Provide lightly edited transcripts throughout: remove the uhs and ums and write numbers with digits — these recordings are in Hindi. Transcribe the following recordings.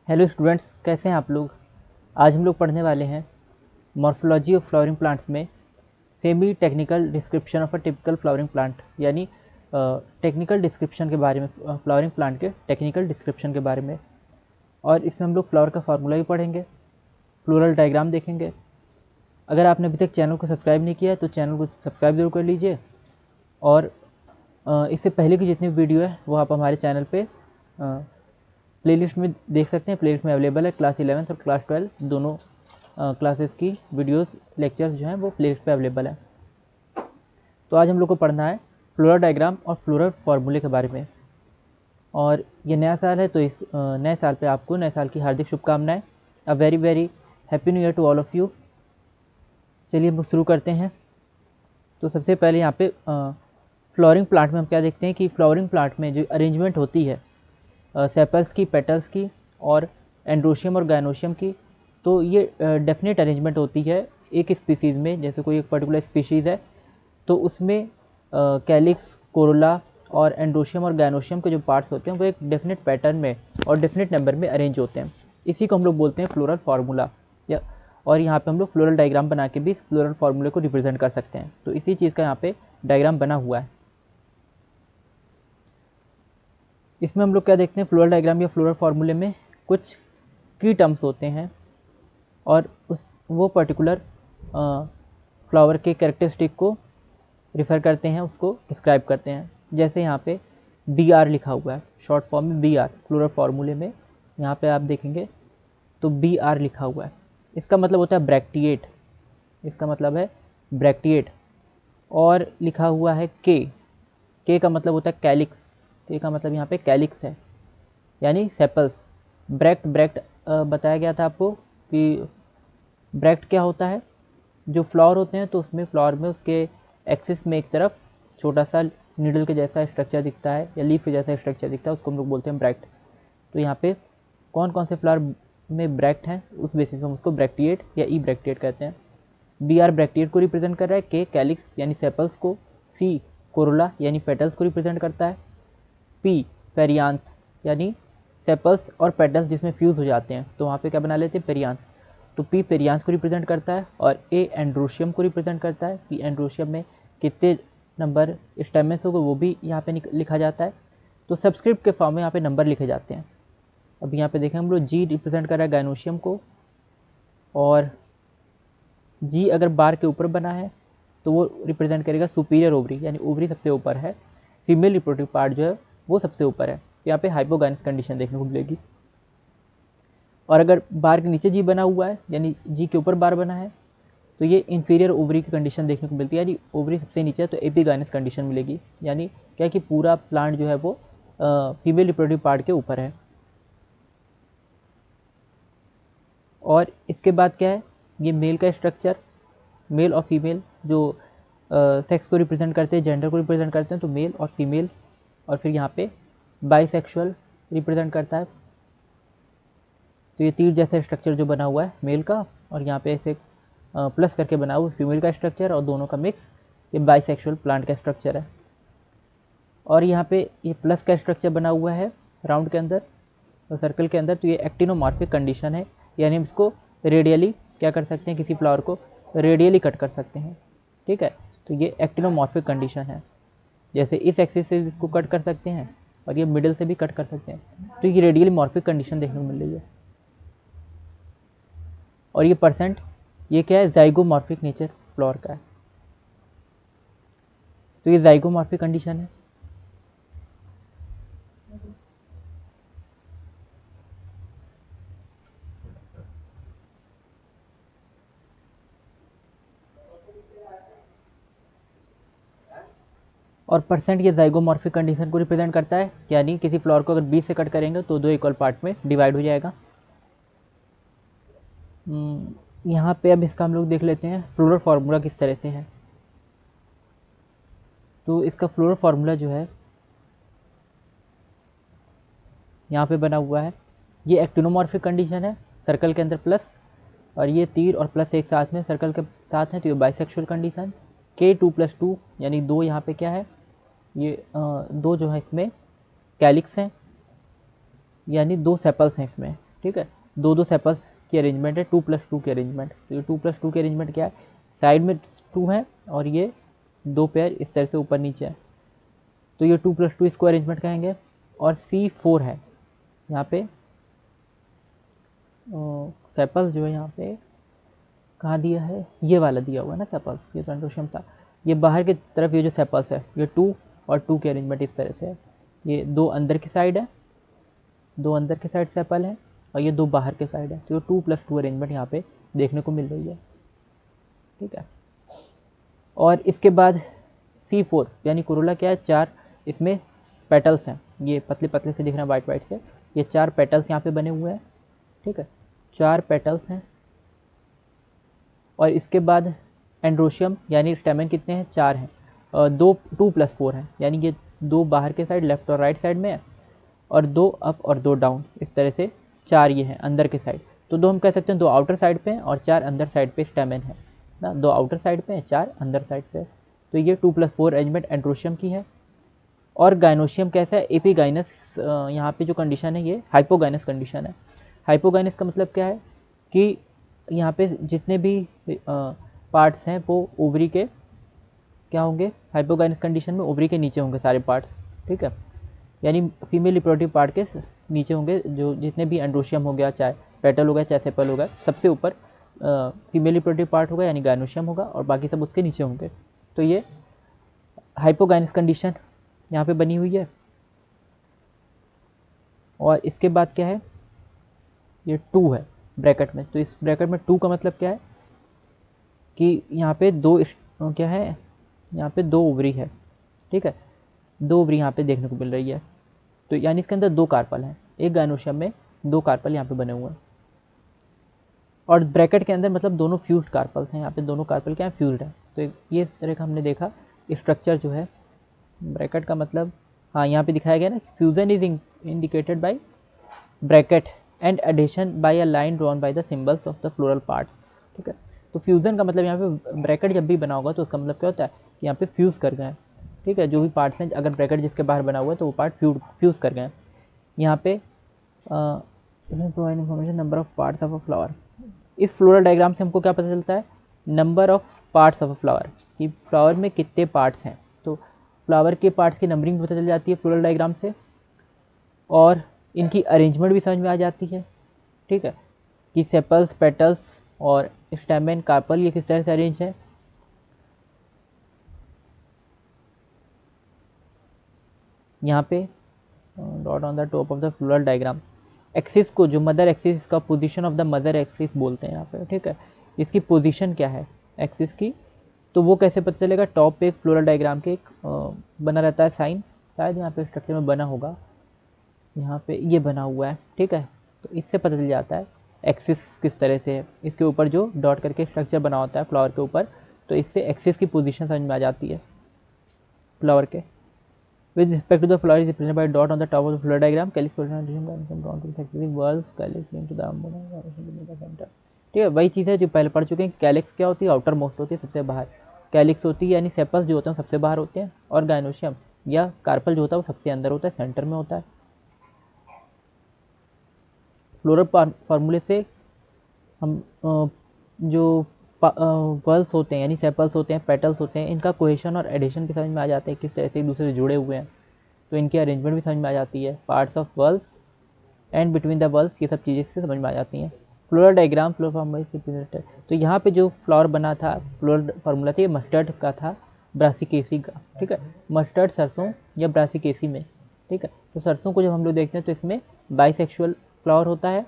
हेलो स्टूडेंट्स, कैसे हैं आप लोग। आज हम लोग पढ़ने वाले हैं मॉर्फोलॉजी ऑफ फ्लावरिंग प्लांट्स में semi technical description of a typical flowering plant, यानी टेक्निकल डिस्क्रिप्शन के बारे में, फ्लावरिंग प्लांट के टेक्निकल डिस्क्रिप्शन के बारे में। और इसमें हम लोग फ्लावर का फार्मूला भी पढ़ेंगे, फ्लोरल डायग्राम देखेंगे। अगर आपने अभी तक चैनल को सब्सक्राइब नहीं किया है तो चैनल को सब्सक्राइब जरूर कर लीजिए। और इससे पहले की जितनी वीडियो है वो आप हमारे चैनल पे प्लेलिस्ट में देख सकते हैं। प्लेलिस्ट में अवेलेबल है क्लास 11 और क्लास 12 दोनों क्लासेस की वीडियोस, लेक्चर्स जो हैं वो प्लेलिस्ट पे अवेलेबल है। तो आज हम लोग को पढ़ना है फ्लोरल डायग्राम और फ्लोरल फार्मूले के बारे में। और ये नया साल है तो इस नए साल पे आपको नए साल की हार्दिक शुभकामनाएं। A very very happy new year to all of you. चलिए हम लोग शुरू करते हैं। तो सबसे पहले यहाँ पे फ्लावरिंग प्लांट में हम क्या देखते हैं कि फ्लावरिंग प्लांट में जो अरेंजमेंट होती है सेपल्स की, पेटल्स की और एंड्रोशियम और गायनोशियम की, तो ये डेफिनेट अरेंजमेंट होती है एक स्पीसीज़ में। जैसे कोई एक पर्टिकुलर स्पीशीज़ है तो उसमें कैलिक्स, कोरोला और एंड्रोशियम और गायनोशियम के जो पार्ट्स होते हैं वो एक डेफिनेट पैटर्न में और डेफिनेट नंबर में अरेंज होते हैं। इसी को हम लोग बोलते हैं फ्लोरल फार्मूला। या और यहाँ पे हम लोग फ्लोरल डायग्राम बना के भी इस फ्लोरल फार्मूले को रिप्रेजेंट कर सकते हैं। तो इसी चीज़ का यहाँ पे डायग्राम बना हुआ है। इसमें हम लोग क्या देखते हैं, फ्लोरल डायग्राम या फ्लोरल फार्मूले में कुछ की टर्म्स होते हैं और वो पर्टिकुलर फ्लावर के कैरेक्टरिस्टिक को रिफ़र करते हैं, उसको डिस्क्राइब करते हैं। जैसे यहाँ पे बी आर लिखा हुआ है, शॉर्ट फॉर्म में बी आर फ्लोरल फार्मूले में यहाँ पे आप देखेंगे तो बी आर लिखा हुआ है। इसका मतलब होता है ब्रैक्टिएट, इसका मतलब है ब्रैक्टिएट। और लिखा हुआ है के का मतलब होता है कैलिक्स, के का मतलब यहाँ पे कैलिक्स है यानी सेपल्स। ब्रैक्ट बताया गया था आपको कि ब्रैक्ट क्या होता है। जो फ्लावर होते हैं तो उसमें फ्लावर में उसके एक्सिस में एक तरफ छोटा सा नीडल के जैसा स्ट्रक्चर दिखता है या लीफ के जैसा स्ट्रक्चर दिखता है, उसको हम लोग बोलते हैं ब्रैक्ट। तो यहाँ पे कौन कौन से फ्लावर में ब्रैक्ट हैं उस बेसिस पे हम उसको ब्रैक्टिएट या ई ब्रैक्टिएट कहते हैं। बी आर ब्रैक्टिएट को रिप्रेजेंट कर रहा है, के कैलिक्स यानी सेपल्स को, सी कोरोला यानी पेटल्स को रिप्रेजेंट करता है, पी पेरियांथ यानी सेपल्स और पेटल्स जिसमें फ्यूज़ हो जाते हैं तो वहाँ पे क्या बना लेते हैं, पेरियांथ। तो पी पेरियांथ को रिप्रेजेंट करता है और ए एंड्रोशियम को रिप्रेजेंट करता है। पी एंड्रोशियम में कितने नंबर स्टेमेंस होगा वो भी यहाँ पे लिखा जाता है। तो सब्सक्रिप्ट के फॉर्म में यहाँ पे नंबर लिखे जाते हैं। अब यहाँ पे देखें हम लोग जी रिप्रेजेंट कर रहा है गायनोशियम को, और जी अगर बार के ऊपर बना है तो वो रिप्रेजेंट करेगा सुपीरियर ओवरी, यानी ओवरी सबसे ऊपर है, फीमेल रिप्रोडक्टिव पार्ट जो है वो सबसे ऊपर है। यहाँ पे हाइपोगाइनस कंडीशन देखने को मिलेगी। और अगर बार के नीचे जी बना हुआ है यानी जी के ऊपर बार बना है तो ये इंफीरियर ओवरी की कंडीशन देखने को मिलती है, यानी ओवरी सबसे नीचे है तो एपिगाइनस कंडीशन मिलेगी। यानी क्या कि पूरा प्लांट जो है वो फीमेल रिप्रोडक्टिव पार्ट के ऊपर है। और इसके बाद क्या है, ये मेल का स्ट्रक्चर, मेल और फीमेल जो सेक्स को रिप्रेजेंट करते हैं, जेंडर को रिप्रेजेंट करते हैं, तो मेल और फीमेल। और फिर यहाँ पे बाइसेक्सुअल रिप्रेजेंट करता है। तो ये तीर जैसा स्ट्रक्चर जो बना हुआ है मेल का, और यहाँ पे ऐसे प्लस करके बना हुआ फीमेल का स्ट्रक्चर, और दोनों का मिक्स ये बाइसेक्सुअल प्लांट का स्ट्रक्चर है। और यहाँ पे ये प्लस का स्ट्रक्चर बना हुआ है राउंड के अंदर और सर्कल के अंदर, तो ये एक्टिनोमॉर्फिक कंडीशन है, यानी हम इसको रेडियली क्या कर सकते हैं, किसी फ्लावर को रेडियली कट कर सकते हैं। ठीक है, तो ये एक्टिनोमॉर्फिक कंडीशन है। जैसे इस एक्सिस से इसको कट कर सकते हैं और ये मिडिल से भी कट कर सकते हैं, तो ये रेडियली मॉर्फिक कंडीशन देखने को मिल रही है। और ये परसेंट ये क्या है, जाइगोमॉर्फिक नेचर फ्लावर का है, तो ये जाइगोमॉर्फिक कंडीशन है। और परसेंट ये जाइगोमॉर्फिक कंडीशन को रिप्रेजेंट करता है, यानी किसी फ्लावर को अगर 20 से कट करेंगे तो 2 इक्वल पार्ट में डिवाइड हो जाएगा। यहाँ पे अब इसका हम लोग देख लेते हैं फ्लोरल फार्मूला किस तरह से है। तो इसका फ्लोरल फार्मूला जो है यहाँ पे बना हुआ है, ये एक्टिनोमॉर्फिक कंडीशन है, सर्कल के अंदर प्लस, और ये तीर और प्लस एक साथ में सर्कल के साथ हैं, तो ये बाइसेक्सुअल कंडीशन। के 2+2 यानी 2 यहाँ पे क्या है, ये 2 जो है इसमें कैलिक्स हैं, यानी 2 सेपल्स हैं इसमें, ठीक है, दो दो सेपल्स की अरेंजमेंट है, 2+2 की अरेंजमेंट। तो ये 2+2 की अरेंजमेंट क्या है, साइड में 2 है और ये 2 पेयर इस तरह से ऊपर नीचे है, तो ये 2+2 इसको अरेंजमेंट कहेंगे। और C4 है यहाँ पे, सेपल्स जो है यहाँ पे कहाँ दिया है, ये वाला दिया हुआ है ना सेपल्स, ये तो एंड्रोशियम था। ये बाहर की तरफ ये जो सेपल्स है ये 2 और 2 की अरेंजमेंट इस तरह से है, ये 2 अंदर की साइड है, 2 अंदर के साइड सेपल है और ये 2 बाहर के साइड है, तो ये 2+2 अरेंजमेंट यहाँ पे देखने को मिल रही है, ठीक है। और इसके बाद C4 यानी कोरोला क्या है, 4 इसमें पेटल्स हैं, ये पतले पतले से दिख रहे हैं वाइट वाइट से, ये 4 पेटल्स यहाँ पे बने हुए हैं, ठीक है, 4 पेटल्स हैं। और इसके बाद एंड्रोशियम यानी स्टेमन कितने हैं, 4 हैं, 2+4 हैं, यानी ये 2 बाहर के साइड लेफ्ट और राइट साइड में है और 2 अप और 2 डाउन, इस तरह से 4 ये हैं अंदर के साइड। तो 2 हम कह सकते हैं 2 आउटर साइड पे हैं और 4 अंदर साइड पे स्टेमन है ना, 2 आउटर साइड पे हैं 4 अंदर साइड पे। तो ये 2+4 अरेंजमेंट एंड्रोशियम की है। और गाइनोशियम कैसा है, एपीगाइनस, यहाँ पे जो कंडीशन है ये हाइपोगाइनस कंडीशन है। हाइपोगाइनस का मतलब क्या है कि यहाँ पे जितने भी पार्ट्स हैं वो ओवरी के क्या होंगे, हाइपोगाइनस कंडीशन में ओवरी के नीचे होंगे सारे पार्ट्स, ठीक है, यानी फीमेल रिप्रोडक्टिव पार्ट के नीचे होंगे, जो जितने भी एंड्रोशियम हो गया, चाहे पेटल हो गया चाहे सेपल हो गया, सबसे ऊपर फीमेल रिप्रोडक्टिव पार्ट होगा यानी गाइनोशियम होगा और बाकी सब उसके नीचे होंगे। तो ये हाइपोगाइनस कंडीशन यहाँ पे बनी हुई है। और इसके बाद क्या है, ये 2 है ब्रैकेट में, तो इस ब्रैकेट में 2 का मतलब क्या है कि यहाँ पे 2 क्या है, यहाँ पे 2 ओवरी है, ठीक है, 2 ओवरी यहाँ पे देखने को मिल रही है, तो यानी इसके अंदर 2 कार्पल हैं, एक गाइनोशियम में 2 कार्पल यहाँ पे बने हुए हैं। और ब्रैकेट के अंदर मतलब दोनों फ्यूज्ड कार्पल्स हैं, यहाँ पे दोनों कार्पल क्या है, फ्यूज्ड है। तो ये इस तरह का हमने देखा स्ट्रक्चर जो है ब्रैकेट का, मतलब हाँ यहाँ पे दिखाया गया ना, fusion is indicated by bracket and adhesion by a line drawn by the symbols of the floral parts, ठीक है। तो फ्यूजन का मतलब यहाँ पे ब्रैकेट जब भी बना होगा तो उसका मतलब क्या होता है कि यहाँ पे फ्यूज कर गए, ठीक है, जो भी पार्ट्स हैं, अगर ब्रैकेट जिसके बाहर बना हुआ है तो वो पार्ट फ्यूज कर गए। यहाँ पे provide information number of parts of a flower. इस फ्लोरल डायग्राम से हमको क्या पता चलता है, number of parts of a flower, कि फ्लावर में कितने पार्ट्स हैं। तो फ्लावर के पार्ट्स की नंबरिंग पता चल जाती है फ्लोरल डायग्राम से, और इनकी अरेंजमेंट भी समझ में आ जाती है, ठीक है, कि सेपल्स, पेटल्स और स्टेमेन, कार्पल ये किस तरह से अरेंज है। यहाँ पे dot on the top of the floral diagram, axis को, जो मदर एक्सिस, इसका position of the mother axis बोलते हैं यहाँ पे, ठीक है, इसकी पोजीशन क्या है एक्सिस की, तो वो कैसे पता चलेगा, टॉप पे एक फ्लोरल डायग्राम के एक बना रहता है साइन, शायद यहाँ पे स्ट्रक्चर में बना होगा, यहाँ पे ये बना हुआ है, ठीक है, तो इससे पता चल जाता है एक्सिस किस तरह से है। इसके ऊपर जो डॉट करके स्ट्रक्चर बना होता है फ्लावर के ऊपर, तो इससे एक्सिस की पोजीशन समझ में आ जाती है फ्लावर के। With respect to the flower is represented by a dot on the top of the flower diagram. Calyx position drawn to the successive whorls. Calyx linked to the center. ठीक है, वही चीज़ है जो पहले पढ़ चुके हैं। कैलिक्स क्या होती है, आउटर मोस्ट होती है, सबसे बाहर। कैलिक्स होती है यानी सेपल्स जो होते हैं सबसे बाहर होते हैं, और गाइनोशियम या कार्पल जो होता है वो सबसे अंदर होता है, सेंटर में होता है। फ्लोरल फार्मूले से हम जो वर्ल्स होते हैं यानी सेपल्स होते हैं, पेटल्स होते हैं, इनका कोहेशन और एडिशन की समझ में आ जाते हैं, किस तरह से एक दूसरे से जुड़े हुए हैं, तो इनकी अरेंजमेंट भी समझ में आ जाती है। Parts of whorls and between the whorls, ये सब चीज़ें से समझ में आ जाती हैं। फ्लोरल डायग्राम फ्लोर फार्मूला से प्रेजेंटेड, तो यहाँ पे जो फ्लावर बना था फ्लोरल फार्मूला था, ये मस्टर्ड का था, ब्रासिकेसी का, ठीक है, मस्टर्ड सरसों या ब्रासिकेसी में, ठीक है। तो सरसों को जब हम लोग देखते हैं तो इसमें बाइसेक्सुअल फ्लावर होता है,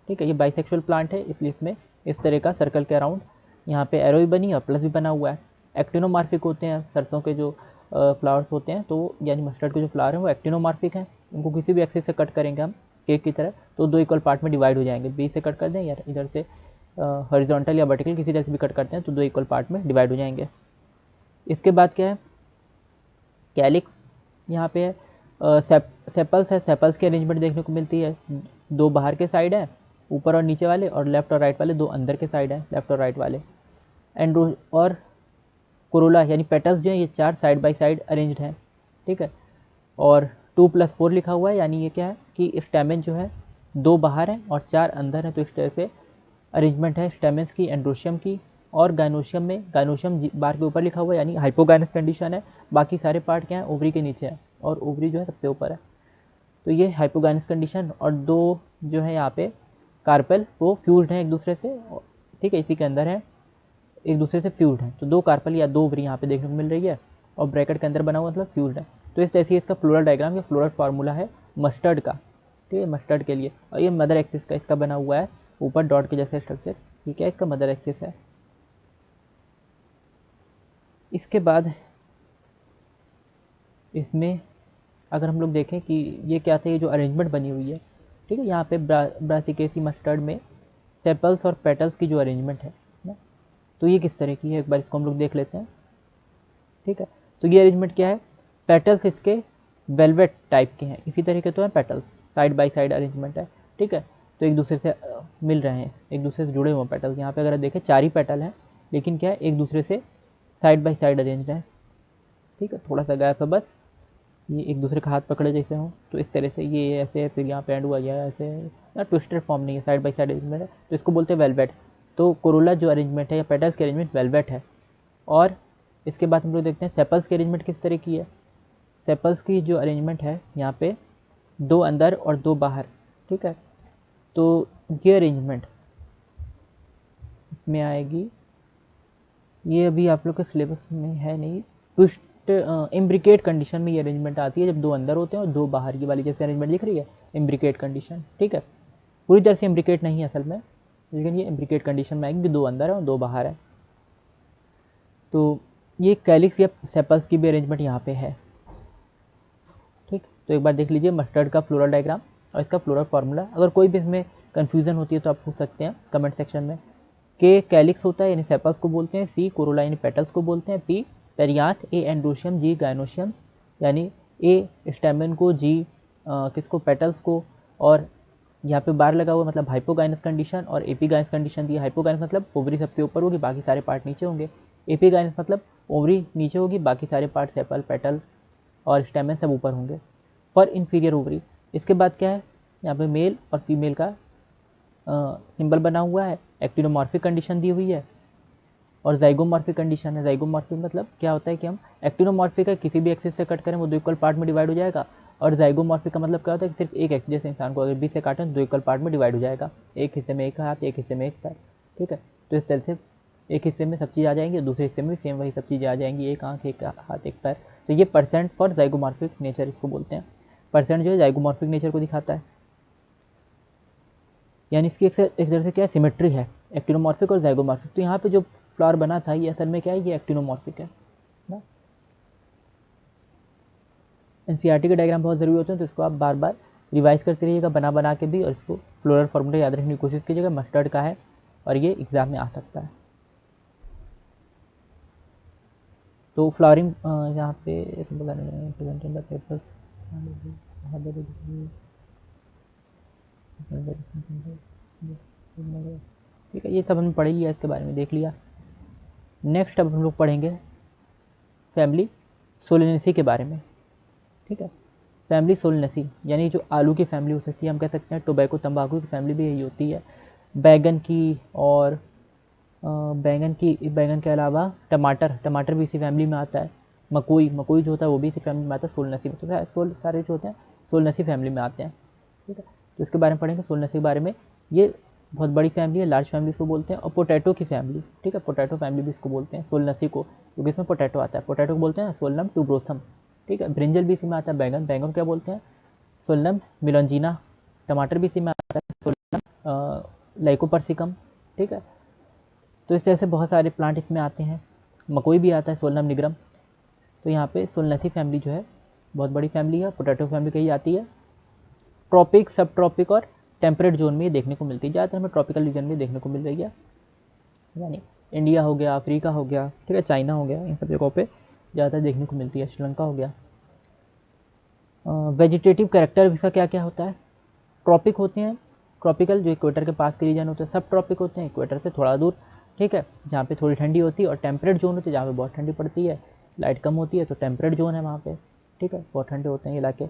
ठीक है, ये बाइसेक्सुअल प्लांट है, इसलिए इसमें इस तरह का सर्कल के अराउंड यहाँ पे एरो भी बनी और प्लस भी बना हुआ है। एक्टिनोमार्फिक होते हैं सरसों के जो फ्लावर्स होते हैं, तो यानी मस्टर्ड के जो फ्लावर हैं वो एक्टिनोमार्फिक हैं, उनको किसी भी एक्सिस से कट करेंगे हम केक की तरह तो 2 इक्वल पार्ट में डिवाइड हो जाएंगे, बीच से कट कर दें या इधर से हॉरिजॉन्टल या वर्टिकल किसी तरह से भी कट करते हैं तो 2 इक्वल पार्ट में डिवाइड हो जाएंगे। इसके बाद क्या है, कैलिक्स यहाँ पे है, सेपल्स है, सेपल्स की अरेंजमेंट देखने को मिलती है, 2 बाहर के साइड है ऊपर और नीचे वाले, और लेफ्ट और राइट वाले 2 अंदर के साइड हैं लेफ्ट और राइट वाले। और कोरोला यानी पेटल्स जो हैं ये 4 साइड बाय साइड अरेंज्ड हैं, ठीक है, और 2+4 लिखा हुआ है, यानी ये क्या है कि स्टेमेन जो है 2 बाहर हैं और 4 अंदर हैं। तो इस तरह से अरेंजमेंट है स्टेमेंस की, एंड्रोशियम की। और गायनोशियम में, गायनोशियम बार के ऊपर लिखा हुआ है यानी हाइपोगायनस कंडीशन है, बाकी सारे पार्ट क्या है, ओवरी के नीचे है और ओवरी जो है सबसे ऊपर है। तो ये हाइपोगायनस कंडीशन, और 2 जो है यहाँ पे कार्पेल वो फ्यूज्ड हैं एक दूसरे से, ठीक है, इसी के अंदर है, एक दूसरे से फ्यूज्ड हैं। तो 2 कार्पेल या 2 ओवरी यहाँ पे देखने को मिल रही है और ब्रैकेट के अंदर बना हुआ मतलब फ्यूज्ड है। तो इस तरह से इसका फ्लोरल डायग्राम या फ्लोरल फार्मूला है मस्टर्ड का, ठीक है, मस्टर्ड के लिए। और ये मदर एक्सिस का इसका बना हुआ है ऊपर डॉट के जैसे स्ट्रक्चर, ये क्या है, इसका मदर एक्सिस है। इसके बाद इसमें अगर हम लोग देखें कि ये क्या था, ये जो अरेंजमेंट बनी हुई है, ठीक है, यहाँ पे ब्रासिकेसी मस्टर्ड में सेपल्स और पेटल्स की जो अरेंजमेंट है ना, तो ये किस तरह की है, एक बार इसको हम लोग देख लेते हैं। ठीक है, तो ये अरेंजमेंट क्या है, पेटल्स इसके वेलवेट टाइप के हैं, इसी तरह के तो हैं petals, side by side arrangement है। ठीक है, तो एक दूसरे से मिल रहे हैं, एक दूसरे से जुड़े हुए पेटल्स। यहाँ पे अगर देखें 4 ही पेटल हैं, लेकिन क्या है, एक दूसरे से साइड बाय साइड अरेंज है। ठीक है, थोड़ा सा गैप है बस, ये एक दूसरे का हाथ पकड़े जैसे हो, तो इस तरह से ये ऐसे है, फिर यहाँ पे एंड हुआ गया ऐसे ना, ट्विस्टेड फॉर्म नहीं है, साइड बाय साइड अरेंजमेंट है, तो इसको बोलते हैं वेलवेट। तो कोरोला जो अरेंजमेंट है या पेटल्स की अरेंजमेंट वेलवेट है। और इसके बाद हम लोग देखते हैं सेपल्स की अरेंजमेंट किस तरह की है। सेपल्स की जो अरेंजमेंट है यहाँ पे 2 अंदर और 2 बाहर। ठीक है, तो ये अरेंजमेंट इसमें आएगी, ये अभी आप लोग के सिलेबस में है नहीं, ट्विस्ट इम्ब्रिकेट कंडीशन में ये अरेंजमेंट आती है जब 2 अंदर होते हैं और 2 बाहर, ये वाली जैसे अरेंजमेंट लिख रही है इम्ब्रिकेट कंडीशन। ठीक है, पूरी तरह से इम्ब्रिकेट नहीं है असल में, लेकिन ये इम्ब्रिकेट कंडीशन में आएगी, 2 अंदर है और 2 बाहर है। तो ये कैलिक्स या सेपल्स की भी अरेंजमेंट यहाँ पे है। ठीक, तो एक बार देख लीजिए मस्टर्ड का फ्लोरल डायग्राम और इसका फ्लोरल फार्मूला। अगर कोई भी इसमें कन्फ्यूज़न होती है तो आप पूछ सकते हैं कमेंट सेक्शन में। के कैलिक्स होता है यानी सेपल्स को बोलते हैं, सी कोरोला यानी पेटल्स को बोलते हैं, पी पेरियांथ, ए एंड्रोशियम, जी गायनोशियम यानी ए स्टेमन को, जी किसको, पेटल्स को, और यहाँ पे बार लगा हुआ मतलब हाइपोगाइनस कंडीशन, और एपीगाइनस कंडीशन दी। हाइपोगाइनस मतलब ओवरी सबसे ऊपर होगी, बाकी सारे पार्ट नीचे होंगे। एपीगाइनस मतलब ओवरी नीचे होगी, बाकी सारे पार्ट सेपल, पेटल और स्टेमन सब ऊपर होंगे। फॉर इन्फीरियर ओवरी, इसके बाद क्या है, यहाँ पे मेल और फीमेल का सिंबल बना हुआ है, एक्टिनोमॉर्फिक कंडीशन दी हुई है और जाइगोमॉर्फिक कंडीशन है। जाइगोमॉर्फिक मतलब क्या होता है कि हम एक्टिनोमॉर्फिक है किसी भी एक्सिस से कट करें वो 2 इक्वल पार्ट में डिवाइड हो जाएगा, और जाइगोमॉर्फिक का मतलब क्या होता है कि सिर्फ एक एक्सिस, जैसे इंसान को अगर 20 से काटें तो 2 इक्वल पार्ट में डिवाइड हो जाएगा, एक हिस्से में एक हाथ, एक हिस्से में एक पैर। ठीक है, तो इस तरह से एक हिस्से में सब चीज़ आ जाएंगी, दूसरे हिस्से में सेम वही सब चीज़ें आ जाएंगी, एक आँख, एक हाथ, एक पैर। तो ये परसेंट फॉर जाइगोमॉर्फिक नेचर इसको बोलते हैं। परसेंट जो है जाइगोमॉर्फिक नेचर को दिखाता है, यानी इसकी एक तरह से क्या है, सिमेट्री है एक्टिनोमॉर्फिक और जाइगोमॉर्फिक। तो यहाँ पे जो फ्लावर बना था ये असल में क्या है, ये एक्टिनोमॉर्फिक है ना। एनसीईआरटी के डायग्राम बहुत ज़रूरी होते हैं, तो इसको आप बार बार रिवाइज करते रहिएगा बना बना के भी, और इसको फ्लोरल फार्मूला याद रखने की कोशिश कीजिएगा। मस्टर्ड का है और ये एग्जाम में आ सकता है। तो फ्लावरिंग यहाँ पे पेपर्स, ठीक है, ये सब हमने पढ़ लिया, इसके बारे में देख लिया। नेक्स्ट अब हम लोग पढ़ेंगे फैमिली सोलेनेसी के बारे में। ठीक है, फैमिली सोलेनेसी यानी जो आलू की फैमिली हो सकती है, हम कह सकते हैं टोबैको तंबाकू की फैमिली भी यही होती है। बैगन की, और बैगन के अलावा टमाटर भी इसी फैमिली में आता है। मकोई जो होता है वो भी इसी फैमिली में आता है, सोलेनेसी में। तो सारे जो होते हैं सोलेनेसी फैमिली में आते हैं। ठीक है, तो इसके बारे में पढ़ेंगे सोलेनेसी के बारे में। ये बहुत बड़ी फैमिली है, लार्ज फैमिली इसको बोलते हैं। और पोटैटो की फैमिली, ठीक है, पोटैटो फैमिली भी इसको बोलते हैं सोलेनेसी को, क्योंकि इसमें पोटैटो आता है। पोटैटो को बोलते हैं सोलनम ट्यूब्रोसम। ठीक है, ब्रिंजल भी इसी में आता है। बैंगन क्या बोलते हैं, सोलनम मिलोंजिना। टमाटर भी इसी में आता है, सोलनम लाइकोपर्सिकम। ठीक है, तो इस तरह से बहुत सारे प्लांट इसमें आते हैं। मकोई भी आता है, सोलनम निग्रम। तो यहाँ पे सोलनेसी फैमिली जो है बहुत बड़ी फैमिली है। पोटैटो फैमिली कही जाती है। ट्रॉपिक, सब ट्रॉपिक और टेम्परेट जोन में ये देखने को मिलती है। ज़्यादातर हमें ट्रॉपिकल रीजन में देखने को मिल रही है, यानी इंडिया हो गया, अफ्रीका हो गया, ठीक है, चाइना हो गया, इन सब जगहों पे ज़्यादातर देखने को मिलती है। श्रीलंका हो गया। वेजिटेटिव कैरेक्टर इसका क्या क्या होता है, ट्रॉपिक होते हैं, ट्रॉपिकल जो इक्वेटर के पास के रीजन होते हैं। सब ट्रॉपिक होते हैं इक्वेटर से थोड़ा दूर, ठीक है, जहाँ पे थोड़ी ठंडी होती है। और टेम्परेट जोन होती है जहाँ पे बहुत ठंडी पड़ती है, लाइट कम होती है, तो टेम्परेट जोन है वहाँ पे। ठीक है, बहुत ठंडे होते हैं ये इलाके।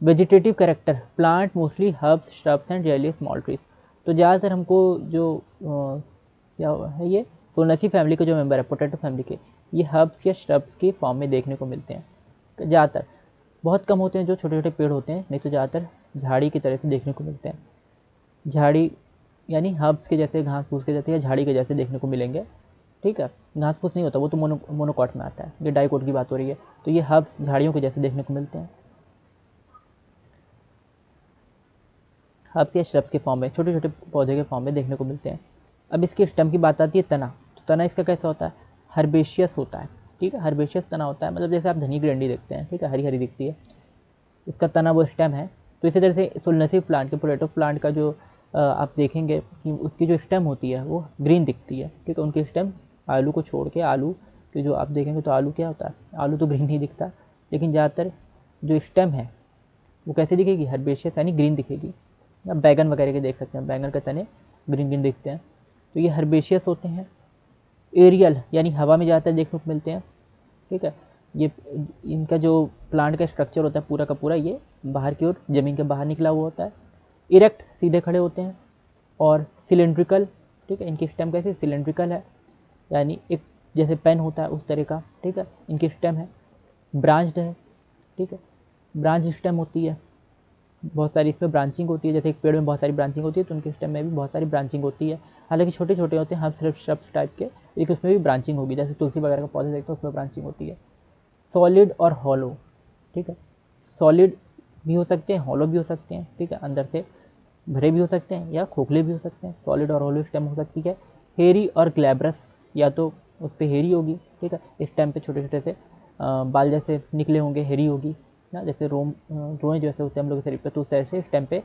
Vegetative character plant mostly herbs shrubs and really small trees. तो ज़्यादातर हमको जो क्या है ये सोलनेसी फैमिली के जो मेंबर है पोटैटो फैमिली के, ये हर्ब्स या श्रब्स के फॉर्म में देखने को मिलते हैं ज़्यादातर। बहुत कम होते हैं जो छोटे छोटे पेड़ होते हैं, नहीं तो ज़्यादातर झाड़ी की तरह से देखने को मिलते हैं। झाड़ी यानी हर्ब्स के जैसे, घास फूस के जैसे या झाड़ी के जैसे देखने को मिलेंगे। ठीक है, घास फूस नहीं होता, वो तो मोनोकॉट में आता है, ये डाइकोट की बात हो रही है। तो ये हर्ब्स झाड़ियों के जैसे देखने को मिलते हैं, हर्ब्स या श्रब्स के फॉर्म में, छोटे छोटे पौधे के फॉर्म में देखने को मिलते हैं। अब इसके स्टेम की बात आती है तना। तो तना इसका कैसा होता है, हर्बेशियस होता है। ठीक है, हर्बेशियस तना होता है, मतलब जैसे आप धनिया की डंडी देखते हैं, ठीक है, हरी हरी दिखती है, उसका तना वो स्टेम है। तो इसी तरह से सोलनेसी प्लांट के, पोटैटो प्लांट का जो आप देखेंगे कि उसकी जो स्टेम होती है वो ग्रीन दिखती है। ठीक है, उनकी स्टेम आलू को छोड़ के, आलू के जो आप देखेंगे तो आलू क्या होता है, आलू तो ग्रीन ही दिखता, लेकिन ज़्यादातर जो स्टेम है वो कैसे दिखेगी, हर्बेशियस यानी ग्रीन दिखेगी। आप बैगन वगैरह के देख सकते हैं, बैगन के तने ग्रीन ग्रीन दिखते हैं, तो ये हर्बेशियस होते हैं। एरियल यानी हवा में ज़्यादातर देखने को मिलते हैं। ठीक है, ये इनका जो प्लांट का स्ट्रक्चर होता है पूरा का पूरा ये बाहर की ओर ज़मीन के बाहर निकला हुआ होता है। इरेक्ट सीधे खड़े होते हैं, और सिलेंड्रिकल। ठीक है, इनकी स्टेम कैसे सिलेंड्रिकल है, यानी एक जैसे पेन होता है उस तरह का। ठीक है, इनकी स्टेम है। ब्रांच्ड है। ठीक है, ब्रांच स्टेम होती है, बहुत सारी इसमें ब्रांचिंग होती है, जैसे एक पेड़ में बहुत सारी ब्रांचिंग होती है तो उनके स्टेम में भी बहुत सारी ब्रांचिंग होती है। हालांकि छोटे छोटे होते हैं, हम सिर्फ श्रब्स टाइप के, लेकिन उसमें भी ब्रांचिंग होगी, जैसे तुलसी वगैरह का पौधे देखते हैं उसमें ब्रांचिंग होती है। सॉलिड और हॉलो। ठीक है, सॉलिड भी हो सकते हैं, हॉलो भी हो सकते हैं। ठीक है, अंदर से भरे भी हो सकते हैं या खोखले भी हो सकते हैं। सॉलिड और हॉलो स्टेम हो सकती है। हेरी और ग्लैब्रस, या तो उस पर हेरी होगी, ठीक है, स्टेम पे छोटे छोटे से बाल जैसे निकले होंगे, हेरी होगी ना, जैसे रोएं जैसे होते हैं हम लोग के शरीर पे, तो उस तरह से स्टेम पे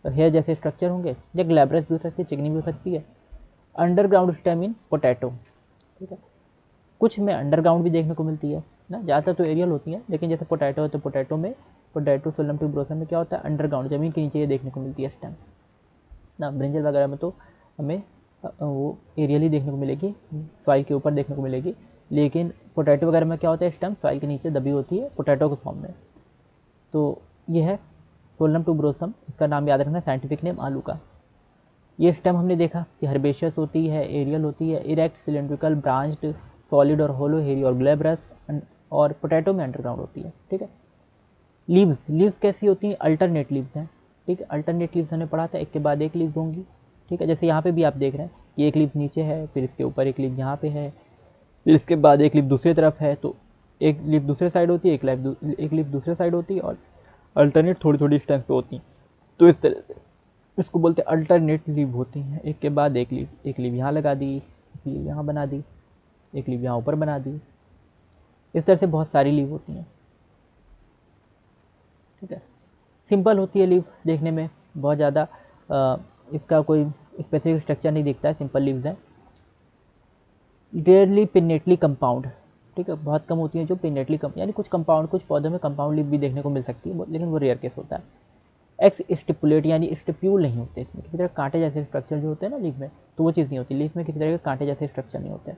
हेयर जैसे स्ट्रक्चर होंगे। या ग्लैब्रस भी हो सकती है, चिकनी भी हो सकती है। Underground stem in potato. ठीक है, कुछ में अंडरग्राउंड भी देखने को मिलती है ना, ज़्यादातर तो एरियल होती है, लेकिन जैसे पोटैटो है तो पोटैटो में, पोटैटो सोलम ट्यूबरोसम में क्या होता है, अंडरग्राउंड ज़मीन के नीचे ये देखने को मिलती है स्टेम ना। ब्रिंजल वगैरह में तो हमें वो एरियल ही देखने को मिलेगी, सॉइल के ऊपर देखने को मिलेगी, लेकिन पोटैटो वगैरह में क्या होता है, स्टेम सॉइल के नीचे दबी होती है पोटैटो के फॉर्म में। तो ये है सोलम ट्यूबरोसम, इसका नाम याद रखना, साइंटिफिक नेम आलू का। ये स्टेम हमने देखा कि हर्बेशियस होती है, एरियल होती है, इरेक्ट, सिलेंड्रिकल, ब्रांच्ड, सॉलिड और होलो, हेरी और ग्लैब्रस, और पोटैटो में अंडरग्राउंड होती है। ठीक है, लीव्स कैसी होती हैं, अल्टरनेट लीव्स हैं। ठीक है, अल्टरनेट लीव्स हमने पढ़ा था, एक के बाद एक लीव्स होंगी। ठीक है, जैसे यहाँ पे भी आप देख रहे हैं कि एक लीव नीचे है, फिर इसके ऊपर एक लीव यहाँ पे है, फिर इसके बाद एक लीव दूसरी तरफ है, तो एक लीव दूसरे साइड होती है, एक लीव दूसरे साइड होती है, और अल्टरनेट थोड़ी थोड़ी डिस्टेंस पे होती हैं। तो इस तरह से इसको बोलते हैं अल्टरनेट लीव होती हैं, एक के बाद एक लीव यहाँ लगा दी, एक लीव यहाँ बना दी, एक लीव यहाँ ऊपर बना दी, इस तरह से बहुत सारी लीव होती हैं। ठीक है, सिंपल होती है लीव देखने में, बहुत ज़्यादा इसका कोई स्पेसिफिक स्ट्रक्चर नहीं दिखता है, सिंपल लीव्स हैं। Rarely pinnately compound. ठीक है, बहुत कम होती हैं जो पिन्नेटली यानी कुछ कंपाउंड, कुछ पौधों में कंपाउंड लीव भी देखने को मिल सकती है, लेकिन वो रेयर केस होता है। एक्स स्टिपुलेट यानी स्टिप्यूल नहीं होते इसमें, किसी तरह कांटे जैसे स्ट्रक्चर जो होते हैं ना लीफ में, तो वो चीज़ नहीं होती लीफ में, किसी तरह के कांटे जैसे स्ट्रक्चर नहीं होते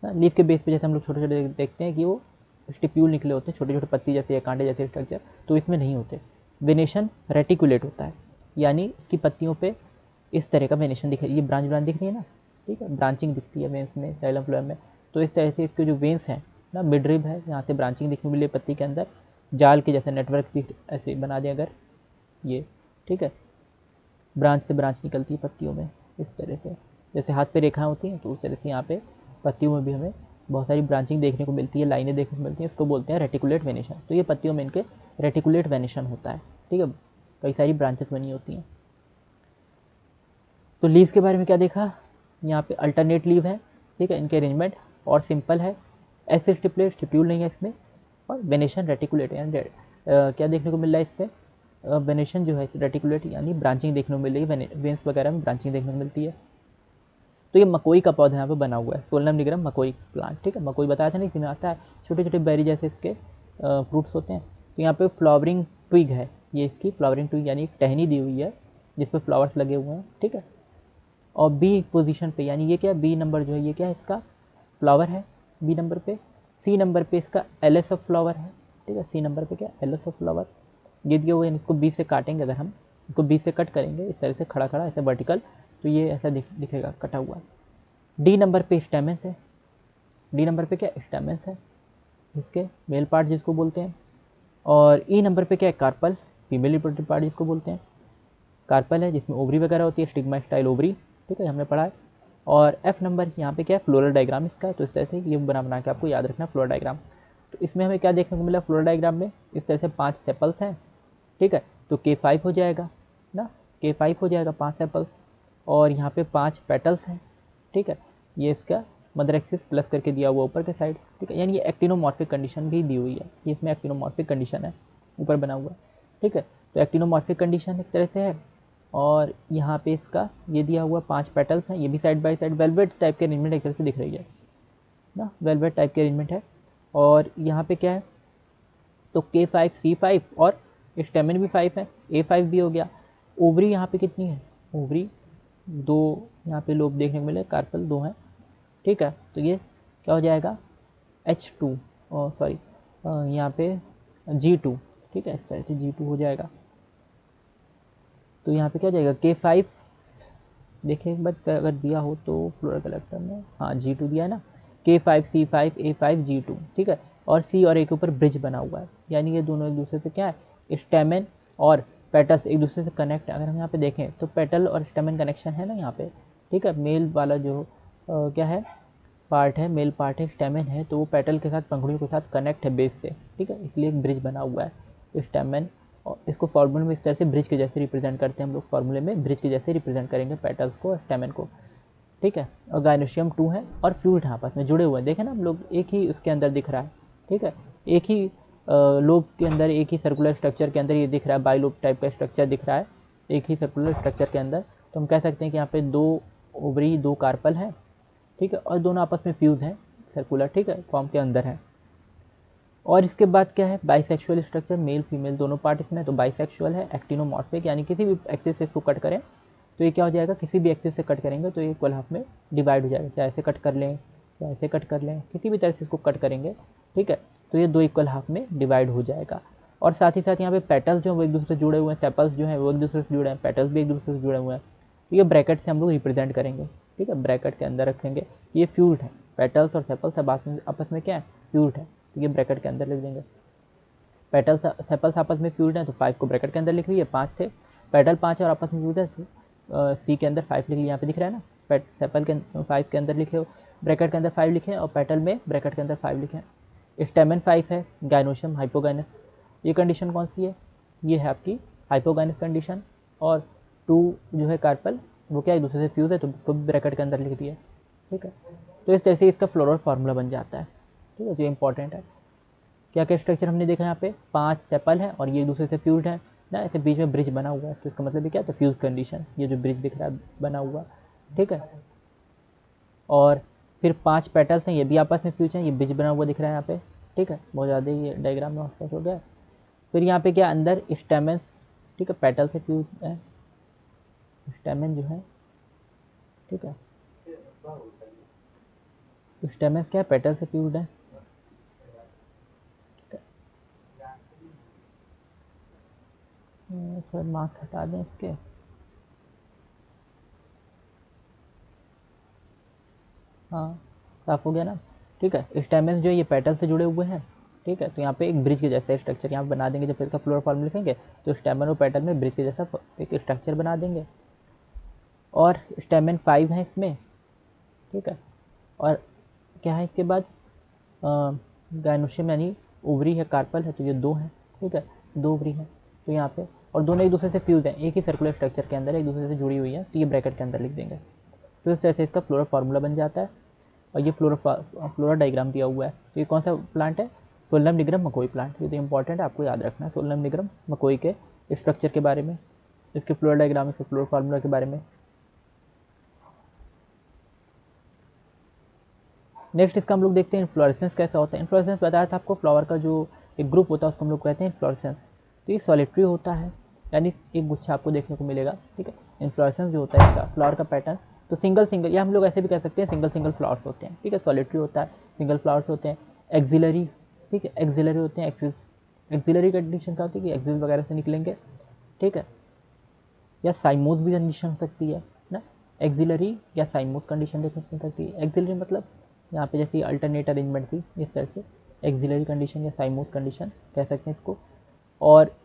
ना। लीफ के बेस पे जैसे हम लोग छोटे छोटे देखते हैं कि वो स्टिप्यूल निकले होते हैं, छोटे छोटे पत्ती जैसे या कांटे जैसे स्ट्रक्चर, तो इसमें नहीं होते। वेनेशन रेटिकुलेट होता है, यानी इसकी पत्तियों पे इस तरह का वेनेशन दिख, ये ब्रांच दिख रही है ना। ठीक है, ब्रांचिंग दिखती है वेन्स में, जाइलम फ्लोएम में, तो इस तरह से इसके जो वेन्स हैं ना, मिडरिब है, यहाँ से ब्रांचिंग दिखने मिली पत्ती के अंदर, जाल के जैसे नेटवर्क भी ऐसे बना दिया अगर ये। ठीक है, ब्रांच से ब्रांच निकलती है पत्तियों में इस तरह से, जैसे हाथ पे रेखाएं होती हैं, तो उस तरह से यहाँ पे पत्तियों में भी हमें बहुत सारी ब्रांचिंग देखने को मिलती है, लाइनें देखने को मिलती हैं, इसको बोलते हैं रेटिकुलेट वेनेशन। तो ये पत्तियों में इनके रेटिकुलेट वेनेशन होता है। ठीक है, कई सारी ब्रांचेस बनी होती हैं। तो लीव्स के बारे में क्या देखा, यहाँ पे अल्टरनेट लीव है। ठीक है, इनके अरेंजमेंट और सिंपल है, एक्स स्टिपुलेट, स्टिप्यूल नहीं है इसमें, और वेनेशन रेटिकुलेट यानी क्या देखने को मिल रहा है इस पर, वेनेशन जो है रेटिकुलेट यानी ब्रांचिंग देखने को मिल रही है, वेन्स वगैरह में ब्रांचिंग देखने को मिलती है। तो ये मकोई का पौधा यहाँ पे बना हुआ है, सोलनम निगरम मकोई प्लांट। ठीक है, मकोई बताया था ना, इसमें आता है, छोटे छोटे बेरी जैसे इसके फ्रूट्स होते हैं। तो यहाँ पे फ्लावरिंग ट्विग है, ये इसकी फ्लावरिंग ट्विग यानी एक टहनी दी हुई है जिसपे फ्लावर्स लगे हुए हैं। ठीक है, और बी पोजीशन पे, यानी ये क्या बी नंबर जो है ये क्या है, इसका फ्लावर है बी नंबर पे। सी नंबर पे इसका एलएस ऑफ फ्लावर है। ठीक है, सी नंबर पे क्या एलएस ऑफ फ्लावर। ये दिया हुआ है, इसको बीच से काटेंगे, अगर हम इसको बीच से कट करेंगे इस तरह से खड़ा खड़ा ऐसे वर्टिकल, तो ये ऐसा दिखेगा कटा हुआ। डी नंबर पे स्टेमेंस है, डी नंबर पे क्या स्टेमेंस है इसके मेल पार्ट जिसको बोलते हैं। और ई नंबर पे क्या है, कार्पल, फीमेल रिप्रोडक्टिव पार्ट जिसको बोलते हैं। कार्पल है जिसमें ओवरी वगैरह होती है, स्टिग्मा स्टाइल ओवरी, ठीक है, हमने पढ़ा है। और एफ नंबर यहाँ पे क्या है, फ्लोरल डायग्राम इसका है। तो इस तरह से ये बना के आपको याद रखना फ्लोरल डायग्राम। तो इसमें हमें क्या देखने को मिला फ्लोरल डायग्राम में, इस तरह से 5 सेपल्स हैं, ठीक है, तो K5 हो जाएगा ना, K5 हो जाएगा 5 सेपल्स। और यहाँ पे 5 पेटल्स हैं, ठीक है, ये इसका मदर एक्सिस प्लस करके दिया हुआ ऊपर के साइड, ठीक है, यानी ये एक्टिनोमॉर्फिक कंडीशन भी दी हुई है, ये इसमें एक्टिनोमॉर्फिक कंडीशन है ऊपर बना हुआ, ठीक है। तो एक्टिनोमॉर्फिक कंडीशन एक तरह से है। और यहाँ पे इसका ये दिया हुआ 5 पेटल्स हैं, ये भी side by side velvet type के अरेंजमेंट एक तरह से दिख रही है ना, वेलवेट टाइप के अरेंजमेंट है। और यहाँ पे क्या है, तो K5 C5 और स्टेमिन भी 5 है, A5 भी हो गया। ओवरी यहाँ पे कितनी है, ओवरी 2 यहाँ पे लोब देखने को मिले, कार्पल 2 हैं, ठीक है। तो ये क्या हो जाएगा H2, और सॉरी यहाँ पे G2, ठीक है, इस तरह से G2 हो जाएगा। तो यहाँ पे क्या हो जाएगा K5, देखिए एक बार अगर दिया हो तो फ्लोरल कलेक्टर में, हाँ G2 दिया है ना, K5 C5 A5 G2, ठीक है। और C और A के ऊपर ब्रिज बना हुआ है, यानी ये दोनों एक दूसरे से क्या है, स्टेमेन और पेटल्स एक दूसरे से कनेक्ट। अगर हम यहाँ पे देखें तो पेटल और स्टेमेन कनेक्शन है ना यहाँ पे, ठीक है। मेल वाला जो क्या है पार्ट है, मेल पार्ट है, स्टेमेन है, तो वो पेटल के साथ पंखुड़ियों के साथ कनेक्ट है बेस से, ठीक है, इसलिए एक ब्रिज बना हुआ है स्टेमेन। और इसको फॉर्मूले में इस तरह से ब्रिज के जैसे रिप्रेजेंट करते हैं हम लोग, फॉर्मूले में ब्रिज के जैसे रिप्रेजेंट करेंगे पेटल्स को और स्टेमेन को, ठीक है। और गायनोशियम 2 है और फ्यूल्ड है, आपस में जुड़े हुए हैं, देखें ना हम लोग, एक ही उसके अंदर दिख रहा है, ठीक है, एक ही लोब के अंदर, एक ही सर्कुलर स्ट्रक्चर के अंदर ये दिख रहा है, बाई लोब टाइप का स्ट्रक्चर दिख रहा है एक ही सर्कुलर स्ट्रक्चर के अंदर। तो हम कह सकते हैं कि यहाँ पे 2 ओवरी 2 कार्पल हैं, ठीक है, और दोनों आपस में फ्यूज़ हैं सर्कुलर, ठीक है, फॉर्म के अंदर है। और इसके बाद क्या है, बाइसेक्सुअल स्ट्रक्चर, मेल फीमेल दोनों पार्ट इसमें, तो बाइसेक्सुअल है, एक्टिनोमॉर्फिक, यानी किसी भी एक्सिस से इसको कट करें तो ये क्या हो जाएगा, किसी भी एक्सिस से कट करेंगे तो ये इक्वल हाफ में डिवाइड हो जाएगा, चाहे ऐसे कट कर लें चाहे ऐसे कट कर लें, किसी भी तरह से इसको कट करेंगे, ठीक है, तो ये 2 इक्वल हाफ में डिवाइड हो जाएगा। और साथ ही साथ यहाँ पे पेटल्स जो हैं वो एक दूसरे से जुड़े हुए हैं, सेपल्स जो हैं वो एक दूसरे से जुड़े हैं, पेटल्स भी एक दूसरे से जुड़े हुए हैं, तो ये ब्रैकेट से हम लोग रिप्रेजेंट करेंगे, ठीक है, ब्रैकेट के अंदर रखेंगे। ये फ्यूल्ड है, पेटल्स और सेपल्स आपस में क्या है, फ्यूल्ड है, तो ये ब्रैकेट के अंदर लिख देंगे। पेटल्स सेपल्स आपस में फ्यूल्ड हैं, तो 5 को ब्रैकेट के अंदर लिख लीजिए, 5 थे, पेटल 5 और आपस में फ्यूल्ड है, सी के अंदर 5 लिख लिया, यहाँ पे दिख रहा है ना, सेपल के 5 के अंदर लिखे हो, ब्रैकेट के अंदर 5 लिखे, और पेटल में ब्रैकेट के अंदर 5 लिखे। स्टेमन 5 है, गायनोशियम हाइपोगाइनस, ये कंडीशन कौन सी है, ये है आपकी हाइपोगाइनस कंडीशन। और 2 जो है कार्पल वो क्या एक दूसरे से फ्यूज है, तो इसको भी ब्रैकेट के अंदर लिख दिया, ठीक है। तो इस तरह से इसका फ्लोरल फार्मूला बन जाता है, ठीक है, जो इंपॉर्टेंट है। क्या क्या स्ट्रक्चर हमने देखा यहाँ पे, 5 सेपल है और ये एक दूसरे से फ्यूज है ना, ऐसे बीच में ब्रिज बना हुआ है, तो इसका मतलब ये क्या है, तो फ्यूज कंडीशन, ये जो ब्रिज दिख रहा है बना हुआ, ठीक है। और फिर 5 पेटल्स हैं, ये भी आपस में फ्यूज हैं, ये ब्रिज बना हुआ दिख रहा है यहाँ पे, ठीक है, बहुत ज़्यादा ये डायग्राम में ऑफ हो गया। फिर यहाँ पे क्या अंदर स्टेमेंस, ठीक है, पेटल से फ्यूज है, स्टेमेन जो है, ठीक है, स्टेमेंस क्या है, पेटल से फ्यूज है, फिर मार्क्स हटा दें इसके, हाँ साफ हो गया ना, ठीक है। स्टेमेंस जो है ये पेटल से जुड़े हुए हैं, ठीक है, तो यहाँ पे एक ब्रिज के जैसा स्ट्रक्चर यहाँ बना देंगे, जब फिर इसका फ्लोरल फॉर्म लिखेंगे तो स्टेमन और पेटल में ब्रिज के जैसा एक स्ट्रक्चर बना देंगे। और स्टेमन 5 है इसमें, ठीक है। और क्या है इसके बाद गायनोशियम यानी ओवरी है, कार्पल है, तो ये 2 है, ठीक है, 2 ओवरी है, तो यहाँ पे, और दोनों एक दूसरे से फ्यूज हैं, एक ही सर्कुलर स्ट्रक्चर के अंदर एक दूसरे से जुड़ी हुई है, तो ये ब्रैकेट के अंदर लिख देंगे। तो इस तरह से इसका फ्लोरल फार्मूला बन जाता है। और ये फ्लोरल डायग्राम दिया हुआ है। तो ये कौन सा प्लांट है, सोलनम निग्रम मकोई प्लांट, ये तो इंपॉर्टेंट है, आपको याद रखना है, सोलनम निग्रम मकोई के स्ट्रक्चर के बारे में, इसके फ्लोरल डायग्राम, इसके फ्लोरल फार्मूला के बारे में। नेक्स्ट इसका हम लोग देखते हैं इन्फ्लोरेसेंस कैसा होता है। इन्फ्लोरेसेंस बताया था आपको, फ्लावर का जो एक ग्रुप होता है उसको हम लोग कहते हैं इन्फ्लोरेसेंस। तो ये सॉलिटरी होता है, यानी एक गुच्छा आपको देखने को मिलेगा, ठीक है। इन्फ्लोरेसेंस जो होता है इसका फ्लावर का पैटर्न, तो सिंगल सिंगल, या हम लोग ऐसे भी कह सकते हैं सिंगल सिंगल फ्लावर्स होते हैं, ठीक है। सॉलिटरी होता है, सिंगल फ्लावर्स होते हैं, एक्सिलरी, ठीक है, एक्सिलरी होते हैं, एक्सिस एक्सिलरी कंडीशन क्या होती है कि एक्सिस वगैरह से निकलेंगे, ठीक है, या साइमोस भी कंडीशन हो सकती है ना, एक्सिलरी या साइमोस कंडीशन देखने को मिल सकती है। एक्सिलरी मतलब यहाँ पे जैसे अल्टरनेट अरेंजमेंट थी इस तरह से, एक्सिलरी कंडीशन या साइमोस कंडीशन कह सकते हैं इसको। और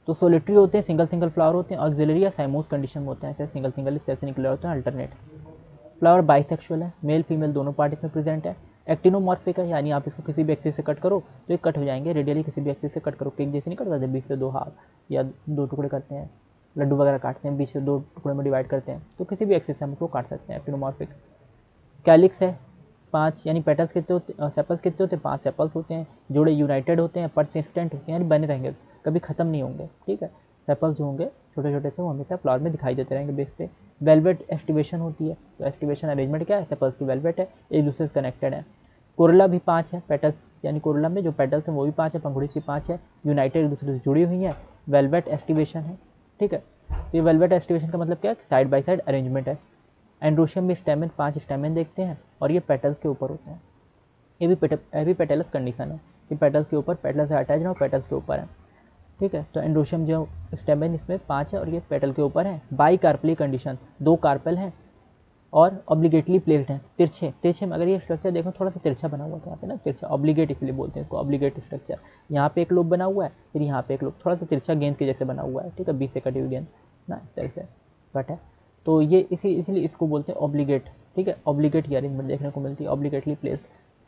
तो सोलिटरी होते हैं, सिंगल सिंगल फ्लावर होते हैं, ऑक्सिलरी या साइमोस कंडीशन में होते हैं, ऐसे सिंगल सिंगल इस तरह से निकले होते हैं अल्टरनेट। फ्लावर बाइसेक्सुअल है, मेल फीमेल दोनों पार्ट इसमें प्रेजेंट है। एक्टिनोमॉर्फिक है, यानी आप इसको किसी भी एक्सिस से कट करो तो ये कट हो जाएंगे, रेडियली किसी भी एक्सिस से कट करो, केक जैसे नहीं कट करते बीच से दो हाफ या दो टुकड़े करते हैं, लड्डू वगैरह काटते हैं बीच से दो टुकड़े में डिवाइड करते हैं, तो किसी भी एक्सिस से हम उसको काट सकते हैं, एक्टिनोमॉर्फिक। कैलिक्स है, 5 यानी पेटल्स कितने होते, सेपल्स कितने होते हैं, 5 सेपल्स होते हैं, जोड़े यूनाइटेड होते हैं, परसिस्टेंट होते हैं, यानी बने रहेंगे, कभी खत्म नहीं होंगे, ठीक है। सेपल्स जो होंगे छोटे छोटे से वो हमेशा फ्लावर में दिखाई देते रहेंगे बेस पे। वेलवेट एस्टिवेशन होती है, तो एस्टिवेशन अरेंजमेंट क्या है, सेपल्स की वेलवेट है, एक दूसरे से कनेक्टेड है। कोरोला भी 5 है, पेटल्स यानी कोरोला में जो पेटल्स हैं वो भी 5 है, पंखुड़ी की 5 है, यूनाइटेड एक दूसरे से जुड़ी हुई है, वेलवेट एस्टिवेशन है, ठीक है। तो ये वेलवेट एस्टिवेशन का मतलब क्या है, साइड बाई साइड अरेंजमेंट है। एंड्रोशियम में स्टेमन, 5 स्टेमन देखते हैं और ये पेटल्स के ऊपर होते हैं, ये भी पेटलस कंडीशन है कि पेटल्स के ऊपर, पेटल्स से अटैच ना हो, पेटल्स के ऊपर है, ठीक है। तो एंड्रोशियम जो स्टेमन इसमें 5 है और ये पेटल के ऊपर है। बाई कार्पली कंडीशन, 2 कार्पल हैं और ऑब्लिगेटली प्लेस्ड हैं, तिरछे तिरछे में अगर ये स्ट्रक्चर देखो थोड़ा सा तिरछा बना हुआ था यहाँ पे ना, तिरछा ऑब्लिगेट इसलिए बोलते हैं इसको, ऑब्लिगेट स्ट्रक्चर। यहाँ पे एक लोब बना हुआ है, फिर यहाँ पे एक लोब थोड़ा सा तिरछा गेंद के जैसे बना हुआ है, ठीक है, बीच से कटी हुई गेंद ना, इस तरह से कट है, तो ये इसलिए इसको बोलते हैं ऑब्लिगेट, ठीक है। ऑब्लिगेट की अरेंजमेंट देखने को मिलती है, ऑब्लिगेटली प्लेस्ड।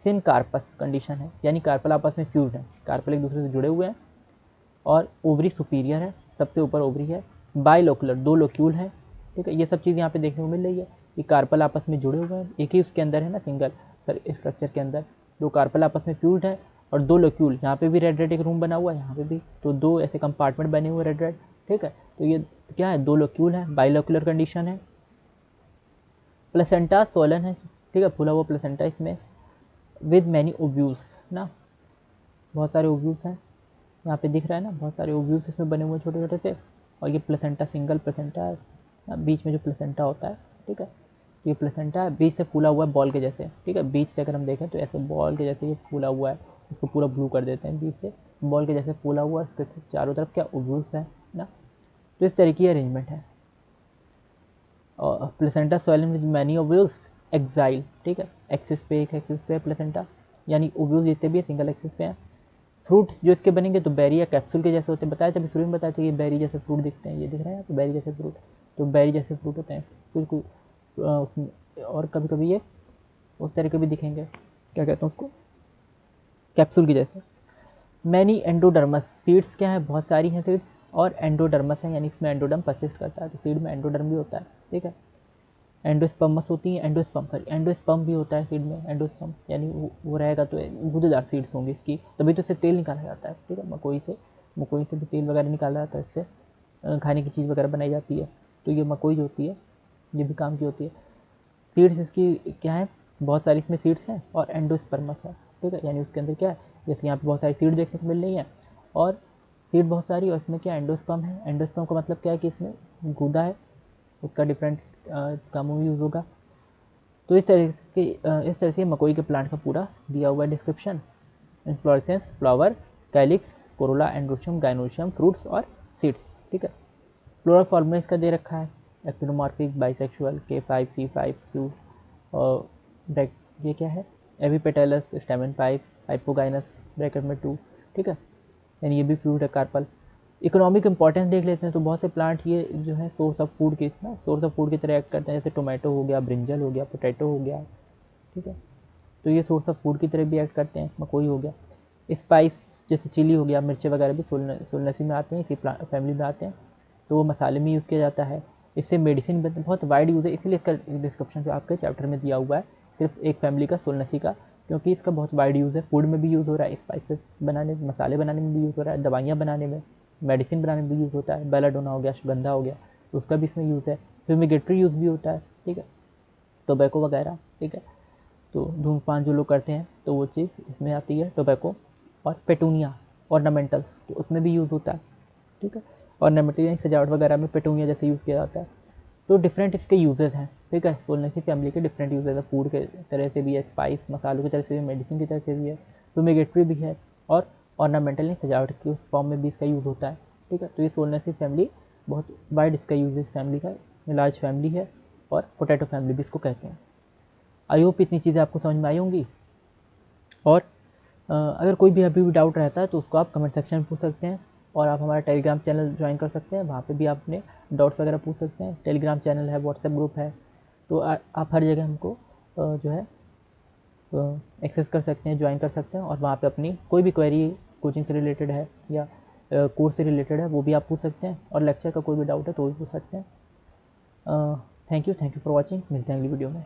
सिन कार्पस कंडीशन है, यानी कार्पल आपस में फ्यूज है, कार्पल एक दूसरे से जुड़े हुए हैं और ओवरी सुपीरियर है, सबसे ऊपर ओवरी है। बाइलोकुलर, 2 लोक्यूल हैं, ठीक है। ये सब चीज़ यहाँ पे देखने को मिल रही है, ये कार्पल आपस में जुड़े हुए हैं, एक ही उसके अंदर है ना, सिंगल स्ट्रक्चर के अंदर 2 कार्पल आपस में फ्यूज्ड है और 2 लोक्यूल, यहाँ पे भी रेड रेड एक रूम बना हुआ है, यहाँ पे भी, तो 2 ऐसे कंपार्टमेंट बने हुए रेड रेड, ठीक है। तो ये क्या है, 2 लोक्यूल है, बाइलोकुलर कंडीशन है। प्लेसेंटा सोलन है, ठीक है, फूला हुआ प्लेसेंटा इसमें, विद मैनी ओव्यूल्स ना, बहुत सारे ओव्यूल्स हैं, यहाँ पे दिख रहा है ना, बहुत सारे ओव्यूल्स इसमें बने हुए छोटे छोटे से, और ये प्लेसेंटा सिंगल प्लेसेंटा है ना, बीच में जो प्लेसेंटा होता है, ठीक है। तो ये प्लेसेंटा है, बीच से फूला हुआ है बॉल के जैसे, ठीक है, बीच से अगर हम देखें तो ऐसे बॉल के जैसे ये फूला हुआ है, इसको पूरा ब्लू कर देते हैं, बीच से बॉल के जैसे फूला हुआ है, इसके चारों तरफ क्या ओव्यूल्स है ना, तो इस तरह की अरेंजमेंट है। और placenta swollen with many ovules, axile, ठीक है, एक्सिस पे एक एक्सिस पे है प्लेसेंटा, यानी ओव्यूल्स जितने भी है सिंगल एक्सिस पे हैं। फ्रूट जो इसके बनेंगे तो बेरी या कैप्सूल के जैसे होते हैं, बताया था अभी शुरू में बताया था कि बेरी जैसे फ्रूट दिखते हैं, ये दिख रहा है यहाँ पे बेरी जैसे फ्रूट, तो बेरी जैसे फ्रूट होते हैं, बिल्कुल उसमें, और कभी कभी ये उस तरह के भी दिखेंगे, क्या कहते हैं उसको, कैप्सूल की जैसे। मैनी एंडोडर्मस, सीड्स क्या है, बहुत सारी हैं सीड्स, और एंडोडर्मस है, यानी इसमें एंडोडर्म परसिस्ट करता है, तो सीड में एंडोडर्म भी होता है, ठीक है। एंडोस्पर्मस होती हैं, एंडोस्पर्म भी होता है सीड में, एंडोस्पर्म यानी वो रहेगा तो गूदेदार सीड्स होंगी इसकी, तभी तो इससे तेल निकाला जाता है, ठीक है, मकोई से भी तेल वगैरह निकाला जाता है, इससे खाने की चीज़ वगैरह बनाई जाती है, तो ये मकोई जो होती है ये भी काम की होती है। सीड्स इसकी क्या है, बहुत सारी इसमें सीड्स हैं और एंडोस्पर्मस है, ठीक है, यानी उसके अंदर क्या है, जैसे यहाँ पे बहुत सारी सीड देखने को मिल रही है और सीड बहुत सारी, और इसमें क्या एंडोस्पर्म है, एंडोस्पर्म का मतलब क्या है कि इसमें गूदा है, उसका डिफरेंट कामों में यूज़ होगा। तो इस तरह से मकोई के प्लांट का पूरा दिया हुआ है description, inflorescence, flower, calyx, Corolla, androecium, gynoecium, fruits और सीड्स, ठीक है। फ्लोरल फॉर्मूला इसका दे रखा है, एक्टिनोमॉर्फिक, बाइसेक्सुअल, K5C5Q, और ये क्या है, एविपेटलस, स्टेमन पाइप, हाइपोगाइनस ब्रैकेट में 2, ठीक है, यानी ये भी फ्रूट है, कार्पल। इकोनॉमिक इंपॉर्टेंस देख लेते हैं, तो बहुत से प्लांट ये जो है सोर्स ऑफ फूड की ना, सोर्स ऑफ फूड की तरह एक्ट करते हैं, जैसे टोमेटो हो गया, ब्रिंजल हो गया, पोटैटो हो गया, ठीक है, तो ये सोर्स ऑफ फूड की तरह भी एक्ट करते हैं। मकोई हो गया, स्पाइस जैसे चिली हो गया, मिर्चे वगैरह भी सोलनसी में आते हैं, इसी फैमिली में आते हैं, तो वो मसाले में यूज़ किया जाता है। इससे मेडिसिन बहुत वाइड यूज़ है, इसलिए इसका डिस्क्रिप्शन जो आपके चैप्टर में दिया हुआ है सिर्फ एक फैमिली का, सोलनसी का, क्योंकि इसका बहुत वाइड यूज़ है, फूड में भी यूज़ हो रहा है, स्पाइसेस बनाने, मसाले बनाने में भी यूज़ हो रहा है, दवाइयाँ बनाने में, मेडिसिन बनाने में भी यूज़ होता है, बेलाडोना हो गया, अश्वगंधा हो गया, तो उसका भी इसमें यूज़ है। फ्यूमिगेटरी यूज़ भी होता है, ठीक है, टोबैको वगैरह, ठीक है, तो धूम्रपान जो लोग करते हैं तो वो चीज़ इसमें आती है, टोबैको। और पेटूनिया ऑर्नामेंटल्स, तो उसमें भी यूज़ होता है, ठीक है, ऑर्नामेंटल यानी सजावट वगैरह में पेटूनिया जैसे यूज़ किया जाता है। तो डिफरेंट इसके यूजेस हैं, ठीक है, सोलनेसी फैमिली के डिफरेंट यूजेस है, फूड के तरह से भी है, स्पाइस मसालों की तरह से भी, मेडिसिन की तरह से भी है, फ्यूमिगेटरी भी है और ऑर्नामेंटल नहीं, सजावट के उस फॉर्म में भी इसका यूज़ होता है। ठीक है, तो ये सोलनेसी फैमिली बहुत वाइड इसका यूज है, इस फैमिली का लार्ज फैमिली है और पोटैटो फैमिली भी इसको कहते हैं। आई होप इतनी चीज़ें आपको समझ में आई होंगी। और अगर कोई भी अभी भी डाउट रहता है तो उसको आप कमेंट सेक्शन में पूछ सकते हैं, और आप हमारा टेलीग्राम चैनल ज्वाइन कर सकते हैं, वहाँ पे भी आप अपने डाउट्स वगैरह पूछ सकते हैं। टेलीग्राम चैनल है, व्हाट्सएप ग्रुप है, तो आप हर जगह हमको जो है एक्सेस कर सकते हैं, ज्वाइन कर सकते हैं, और वहाँ पे अपनी कोई भी क्वेरी कोचिंग से रिलेटेड है या कोर्स से रिलेटेड है वो भी आप पूछ सकते हैं, और लेक्चर का कोई भी डाउट है तो भी पूछ सकते हैं। थैंक यू फॉर वॉचिंग, मिलते हैं अगली वीडियो में।